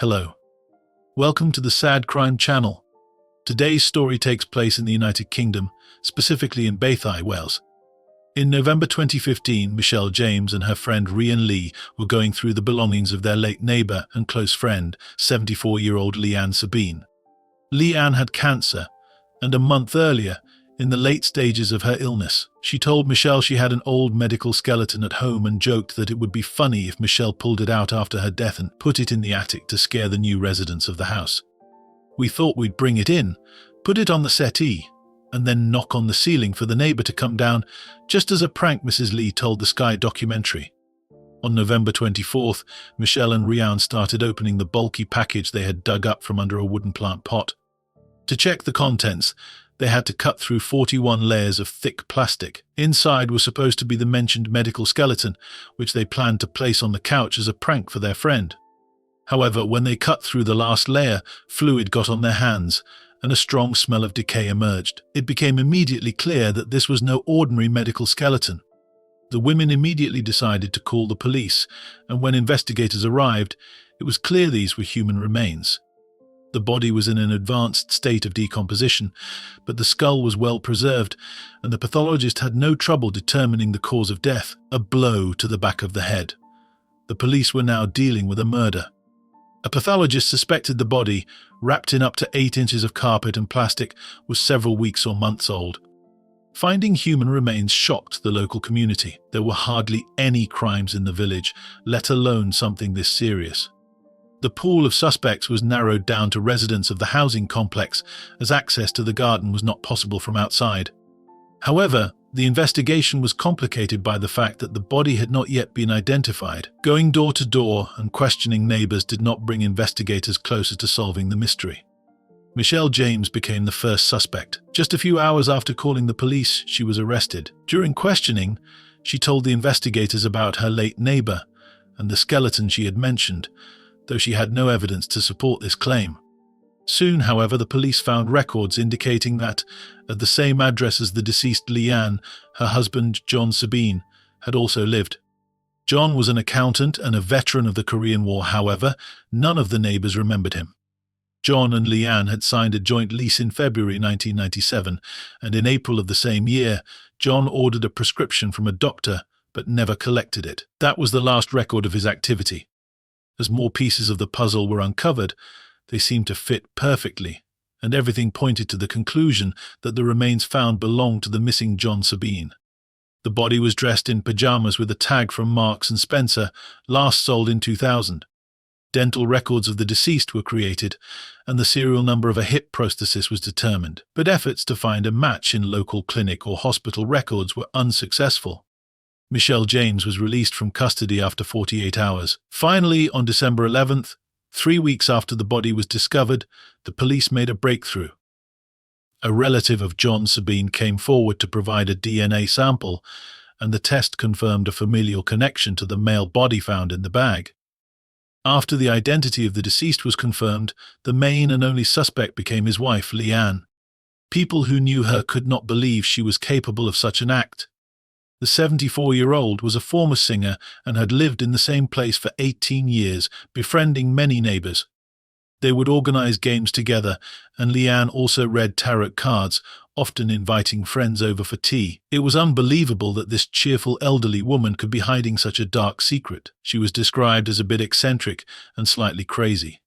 Hello. Welcome to the Sad Crime Channel. Today's story takes place in the United Kingdom, specifically in Leigh, Wales. In November 2015, Michelle James and her friend Leigh were going through the belongings of their late neighbour and close friend, 74-year-old Sabine. Leanne had cancer, and a month earlier, in the late stages of her illness, she told Michelle she had an old medical skeleton at home and joked that it would be funny if Michelle pulled it out after her death and put it in the attic to scare the new residents of the house. "We thought we'd bring it in, put it on the settee, and then knock on the ceiling for the neighbour to come down, just as a prank," Mrs. Leigh told the Sky documentary. On November 24th, Michelle and Leanne started opening the bulky package they had dug up from under a wooden plant pot. To check the contents, they had to cut through 41 layers of thick plastic. Inside was supposed to be the mentioned medical skeleton, which they planned to place on the couch as a prank for their friend. However, when they cut through the last layer, fluid got on their hands, and a strong smell of decay emerged. It became immediately clear that this was no ordinary medical skeleton. The women immediately decided to call the police, and when investigators arrived, it was clear these were human remains. The body was in an advanced state of decomposition, but the skull was well preserved, and the pathologist had no trouble determining the cause of death: a blow to the back of the head. The police were now dealing with a murder. A pathologist suspected the body, wrapped in up to 8 inches of carpet and plastic, was several weeks or months old. Finding human remains shocked the local community. There were hardly any crimes in the village, let alone something this serious. The pool of suspects was narrowed down to residents of the housing complex, as access to the garden was not possible from outside. However, the investigation was complicated by the fact that the body had not yet been identified. Going door to door and questioning neighbours did not bring investigators closer to solving the mystery. Michelle James became the first suspect. Just a few hours after calling the police, she was arrested. During questioning, she told the investigators about her late neighbour and the skeleton she had mentioned, though she had no evidence to support this claim. Soon, however, the police found records indicating that, at the same address as the deceased Leanne, her husband, John Sabine, had also lived. John was an accountant and a veteran of the Korean War. However, none of the neighbours remembered him. John and Leanne had signed a joint lease in February 1997, and in April of the same year, John ordered a prescription from a doctor, but never collected it. That was the last record of his activity. As more pieces of the puzzle were uncovered, they seemed to fit perfectly, and everything pointed to the conclusion that the remains found belonged to the missing John Sabine. The body was dressed in pajamas with a tag from Marks & Spencer, last sold in 2000. Dental records of the deceased were created, and the serial number of a hip prosthesis was determined, but efforts to find a match in local clinic or hospital records were unsuccessful. Michelle James was released from custody after 48 hours. Finally, on December 11th, 3 weeks after the body was discovered, the police made a breakthrough. A relative of John Sabine came forward to provide a DNA sample, and the test confirmed a familial connection to the male body found in the bag. After the identity of the deceased was confirmed, the main and only suspect became his wife, Leanne. People who knew her could not believe she was capable of such an act. The 74-year-old was a former singer and had lived in the same place for 18 years, befriending many neighbours. They would organise games together, and Leanne also read tarot cards, often inviting friends over for tea. It was unbelievable that this cheerful elderly woman could be hiding such a dark secret. She was described as a bit eccentric and slightly crazy.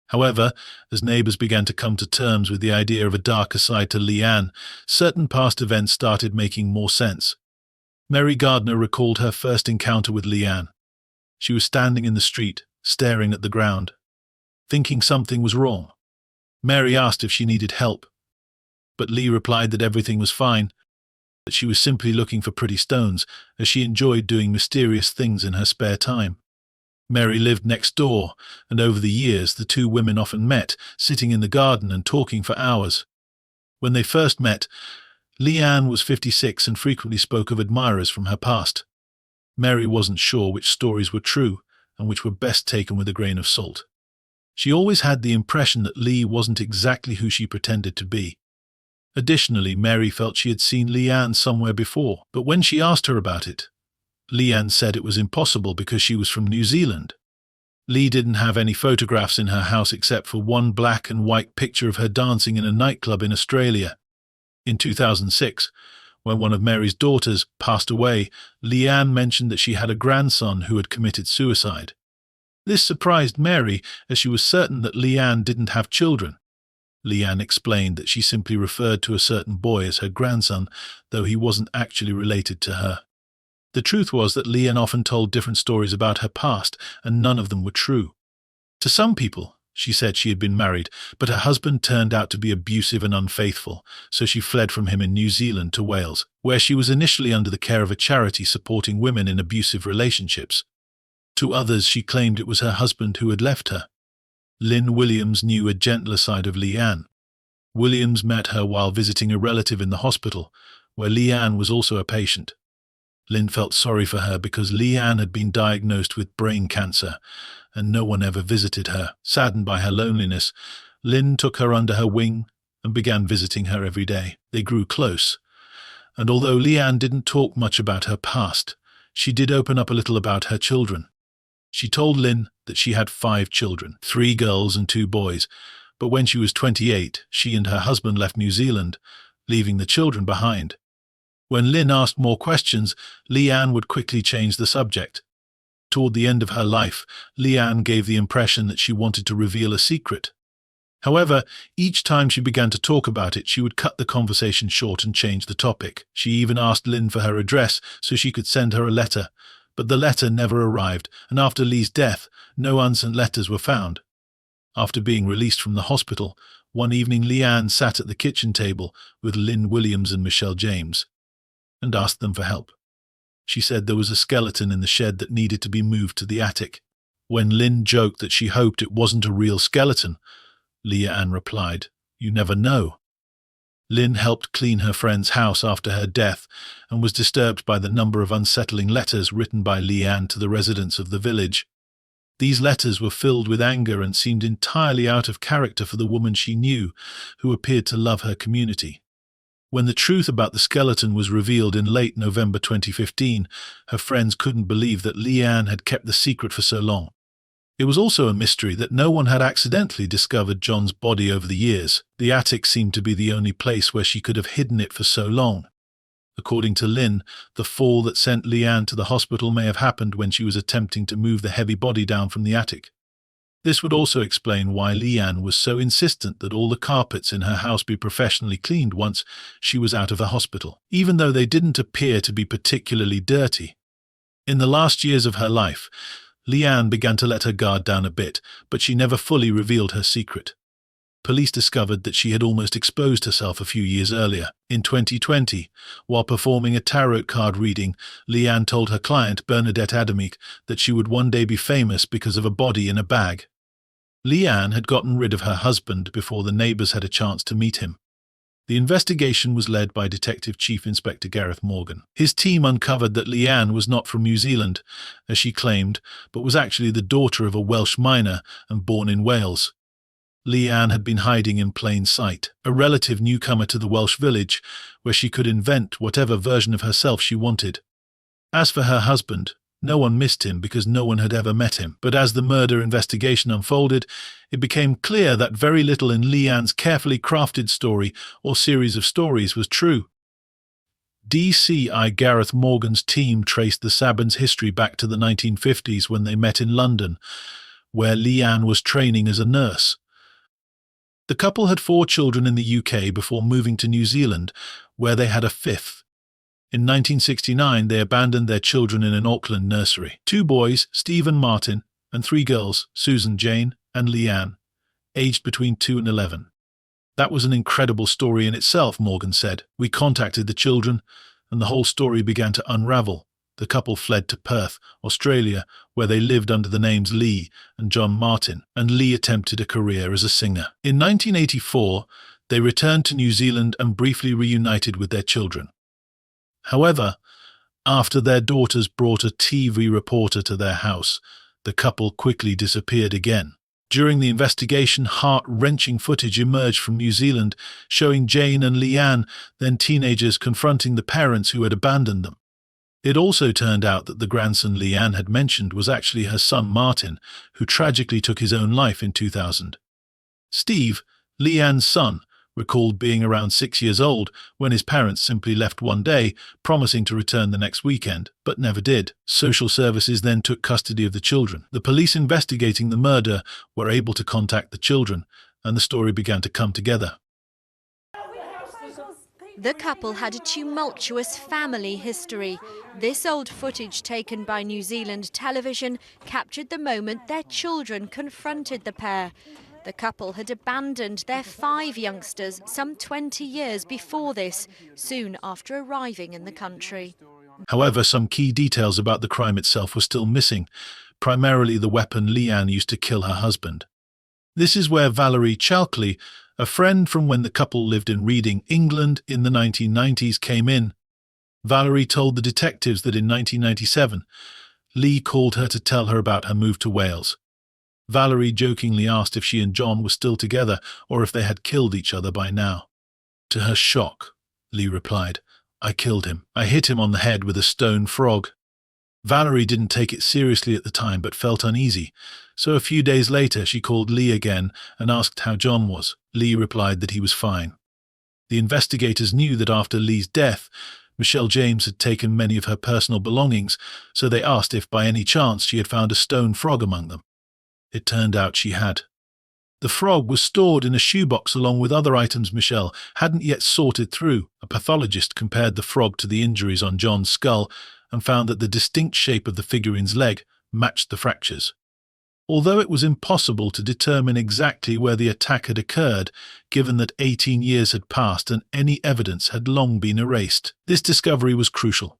However, as neighbours began to come to terms with the idea of a darker side to Leanne, certain past events started making more sense. Mary Gardner recalled her first encounter with Leanne. She was standing in the street, staring at the ground, thinking something was wrong. Mary asked if she needed help, but Leigh replied that everything was fine, that she was simply looking for pretty stones, as she enjoyed doing mysterious things in her spare time. Mary lived next door, and over the years the two women often met, sitting in the garden and talking for hours. When they first met, Leanne was 56 and frequently spoke of admirers from her past. Mary wasn't sure which stories were true and which were best taken with a grain of salt. She always had the impression that Leigh wasn't exactly who she pretended to be. Additionally, Mary felt she had seen Leanne somewhere before, but when she asked her about it, Leanne said it was impossible because she was from New Zealand. Leigh didn't have any photographs in her house except for one black and white picture of her dancing in a nightclub in Australia. In 2006, when one of Mary's daughters passed away, Leigh mentioned that she had a grandson who had committed suicide. This surprised Mary, as she was certain that Leigh didn't have children. Leigh explained that she simply referred to a certain boy as her grandson, though he wasn't actually related to her. The truth was that Leigh often told different stories about her past, and none of them were true. To some people, she said she had been married, but her husband turned out to be abusive and unfaithful, so she fled from him in New Zealand to Wales, where she was initially under the care of a charity supporting women in abusive relationships. To others, she claimed it was her husband who had left her. Lynn Williams knew a gentler side of Leigh. Williams met her while visiting a relative in the hospital, where Leigh was also a patient. Lynn felt sorry for her because Leigh had been diagnosed with brain cancer, and no one ever visited her. Saddened by her loneliness, Lynn took her under her wing and began visiting her every day. They grew close, and although Leigh didn't talk much about her past, she did open up a little about her children. She told Lynn that she had 5 children, 3 girls and 2 boys, but when she was 28, she and her husband left New Zealand, leaving the children behind. When Lynn asked more questions, Leigh would quickly change the subject. Toward the end of her life, Leigh gave the impression that she wanted to reveal a secret. However, each time she began to talk about it, she would cut the conversation short and change the topic. She even asked Lynn for her address so she could send her a letter, but the letter never arrived, and after Leigh's death, no unsent letters were found. After being released from the hospital, one evening Leigh sat at the kitchen table with Lynn Williams and Michelle James and asked them for help. She said there was a skeleton in the shed that needed to be moved to the attic. When Lynn joked that she hoped it wasn't a real skeleton, Leigh replied, "You never know." Lynn helped clean her friend's house after her death and was disturbed by the number of unsettling letters written by Leigh to the residents of the village. These letters were filled with anger and seemed entirely out of character for the woman she knew, who appeared to love her community. When the truth about the skeleton was revealed in late November 2015, her friends couldn't believe that Leigh had kept the secret for so long. It was also a mystery that no one had accidentally discovered John's body over the years. The attic seemed to be the only place where she could have hidden it for so long. According to Lynn, the fall that sent Leigh to the hospital may have happened when she was attempting to move the heavy body down from the attic. This would also explain why Leigh was so insistent that all the carpets in her house be professionally cleaned once she was out of the hospital, even though they didn't appear to be particularly dirty. In the last years of her life, Leigh began to let her guard down a bit, but she never fully revealed her secret. Police discovered that she had almost exposed herself a few years earlier. In 2020, while performing a tarot card reading, Leigh told her client, Bernadette Adamic, that she would one day be famous because of a body in a bag. Leigh had gotten rid of her husband before the neighbours had a chance to meet him. The investigation was led by Detective Chief Inspector Gareth Morgan. His team uncovered that Leigh was not from New Zealand, as she claimed, but was actually the daughter of a Welsh miner and born in Wales. Leigh had been hiding in plain sight, a relative newcomer to the Welsh village, where she could invent whatever version of herself she wanted. As for her husband, no one missed him because no one had ever met him. But as the murder investigation unfolded, it became clear that very little in Leigh carefully crafted story or series of stories was true. DCI Gareth Morgan's team traced the Sabines' history back to the 1950s when they met in London, where Leigh was training as a nurse. The couple had 4 children in the UK before moving to New Zealand, where they had a 5th. In 1969, they abandoned their children in an Auckland nursery. 2 boys, Steve and Martin, and 3 girls, Susan, Jane, and Leigh, aged between 2 and 11. That was an incredible story in itself, Morgan said. We contacted the children, and the whole story began to unravel. The couple fled to Perth, Australia, where they lived under the names Leigh and John Martin, and Leigh attempted a career as a singer. In 1984, they returned to New Zealand and briefly reunited with their children. However, after their daughters brought a TV reporter to their house, the couple quickly disappeared again. During the investigation, heart-wrenching footage emerged from New Zealand, showing Jane and Leigh, then teenagers, confronting the parents who had abandoned them. It also turned out that the grandson Leanne had mentioned was actually her son Martin, who tragically took his own life in 2000. Steve, Leanne's son, recalled being around 6 years old when his parents simply left one day, promising to return the next weekend, but never did. Social services then took custody of the children. The police investigating the murder were able to contact the children, and the story began to come together. The couple had a tumultuous family history. This old footage taken by New Zealand television captured the moment their children confronted the pair. The couple had abandoned their 5 youngsters some 20 years before this, soon after arriving in the country. However, some key details about the crime itself were still missing, primarily the weapon Leanne used to kill her husband. This is where Valerie Chalkley, a friend from when the couple lived in Reading, England in the 1990s, came in. Valerie told the detectives that in 1997, Leigh called her to tell her about her move to Wales. Valerie jokingly asked if she and John were still together or if they had killed each other by now. To her shock, Leigh replied, "I killed him. I hit him on the head with a stone frog." Valerie didn't take it seriously at the time but felt uneasy, so a few days later she called Leigh again and asked how John was. Leigh replied that he was fine. The investigators knew that after Leigh's death, Michelle James had taken many of her personal belongings, so they asked if by any chance she had found a stone frog among them. It turned out she had. The frog was stored in a shoebox along with other items Michelle hadn't yet sorted through. A pathologist compared the frog to the injuries on John's skull and found that the distinct shape of the figurine's leg matched the fractures. Although it was impossible to determine exactly where the attack had occurred, given that 18 years had passed and any evidence had long been erased, this discovery was crucial.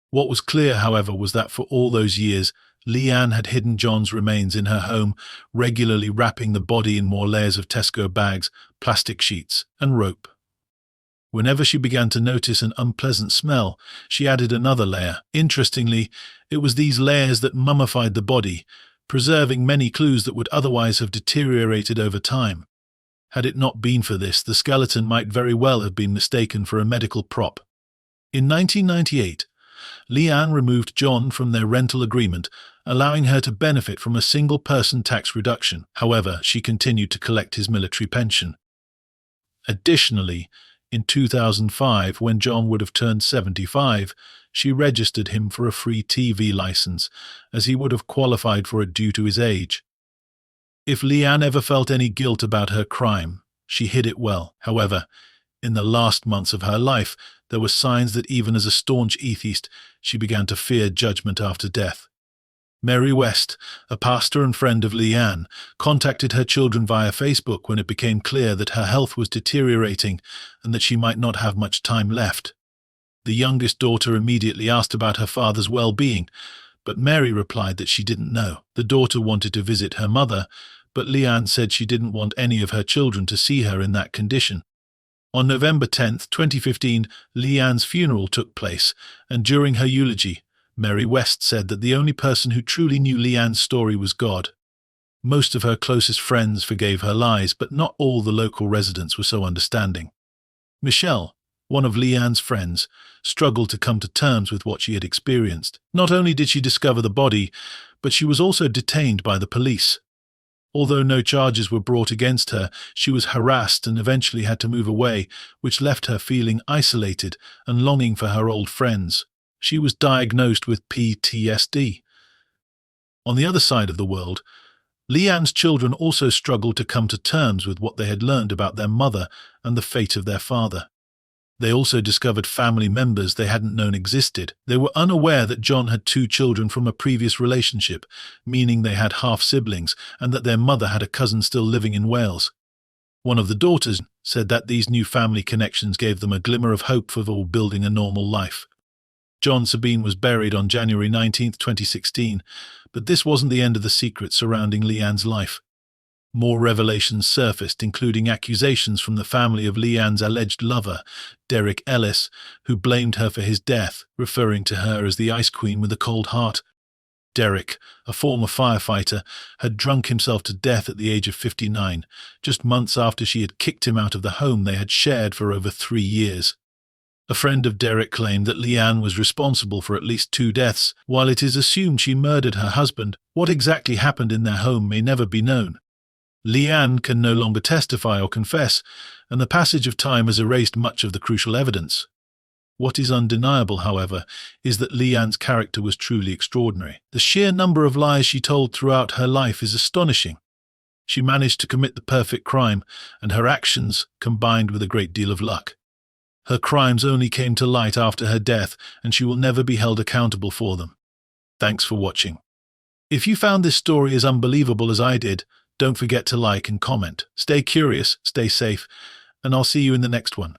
What was clear, however, was that for all those years, Leanne had hidden John's remains in her home, regularly wrapping the body in more layers of Tesco bags, plastic sheets, and rope. Whenever she began to notice an unpleasant smell, she added another layer. Interestingly, it was these layers that mummified the body, preserving many clues that would otherwise have deteriorated over time. Had it not been for this, the skeleton might very well have been mistaken for a medical prop. In 1998, Leanne removed John from their rental agreement, allowing her to benefit from a single-person tax reduction. However, she continued to collect his military pension. Additionally, in 2005, when John would have turned 75, she registered him for a free TV license, as he would have qualified for it due to his age. If Leanne ever felt any guilt about her crime, she hid it well. However, in the last months of her life, there were signs that even as a staunch atheist, she began to fear judgment after death. Mary West, a pastor and friend of Leanne, contacted her children via Facebook when it became clear that her health was deteriorating and that she might not have much time left. The youngest daughter immediately asked about her father's well-being, but Mary replied that she didn't know. The daughter wanted to visit her mother, but Leanne said she didn't want any of her children to see her in that condition. On November 10, 2015, Leanne's funeral took place, and during her eulogy, Mary West said that the only person who truly knew Leanne's story was God. Most of her closest friends forgave her lies, but not all the local residents were so understanding. Michelle, one of Leanne's friends, struggled to come to terms with what she had experienced. Not only did she discover the body, but she was also detained by the police. Although no charges were brought against her, she was harassed and eventually had to move away, which left her feeling isolated and longing for her old friends. She was diagnosed with PTSD. On the other side of the world, Leanne's children also struggled to come to terms with what they had learned about their mother and the fate of their father. They also discovered family members they hadn't known existed. They were unaware that John had 2 children from a previous relationship, meaning they had half-siblings, and that their mother had a cousin still living in Wales. One of the daughters said that these new family connections gave them a glimmer of hope for building a normal life. John Sabine was buried on January 19, 2016, but this wasn't the end of the secret surrounding Leanne's life. More revelations surfaced, including accusations from the family of Leanne's alleged lover, Derek Ellis, who blamed her for his death, referring to her as the Ice Queen with a cold heart. Derek, a former firefighter, had drunk himself to death at the age of 59, just months after she had kicked him out of the home they had shared for over 3 years. A friend of Derek claimed that Leanne was responsible for at least 2 deaths. While it is assumed she murdered her husband, what exactly happened in their home may never be known. Leanne can no longer testify or confess, and the passage of time has erased much of the crucial evidence. What is undeniable, however, is that Leanne's character was truly extraordinary. The sheer number of lies she told throughout her life is astonishing. She managed to commit the perfect crime, and her actions combined with a great deal of luck. Her crimes only came to light after her death, and she will never be held accountable for them. Thanks for watching. If you found this story as unbelievable as I did, don't forget to like and comment. Stay curious, stay safe, and I'll see you in the next one.